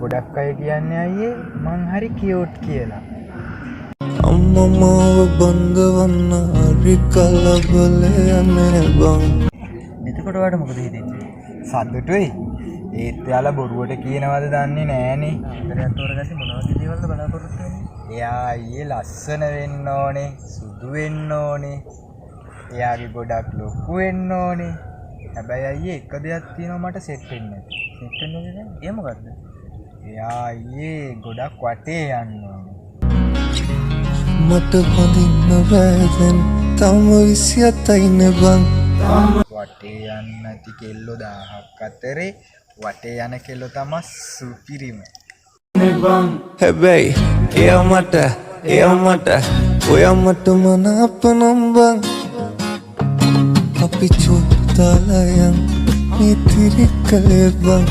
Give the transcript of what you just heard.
ගොඩක් අය කියන්නේ අයියේ මං හරි කියුට් කියලා. අම්මමාව බඳවන්න හරි කලබලයනේ බං. එතකොට ඔයාලට මොකද හිතෙන්නේ? සතුටුයි. ඒත් එයාලා බොරුවට කියනවද දන්නේ නෑනේ. ඉතරයන් තෝරගත්තේ මොනවද දේවල්ද බලාපොරොත්තු වෙන්නේ? එයා අයියේ ලස්සන වෙන්න ඕනේ, සුදු වෙන්න ඕනේ. එයාගේ ගොඩක් ලොකු වෙන්න ඕනේ. හැබැයි අයියේ එක දෙයක් තියෙනවා මට සෙට් වෙන්නේ නැහැ. සෙට් වෙන්නේ නැහැ. ඒ මොකද්ද? එයා අයියේ ගොඩක් වටේ යන්න ඕනේ. මට බඳින්න වැදෙන් තම 27යිනේ බං. වටේ යන්න නැති කෙල්ලෝ 1000ක් අතරේ වටේ යන කෙල්ලෝ තමයි සුපිරිම. හැබැයි එයා මට ඔයා මට මනාප නම් බං. අපි චෝතාලයන් මිතිරි කලේ බං.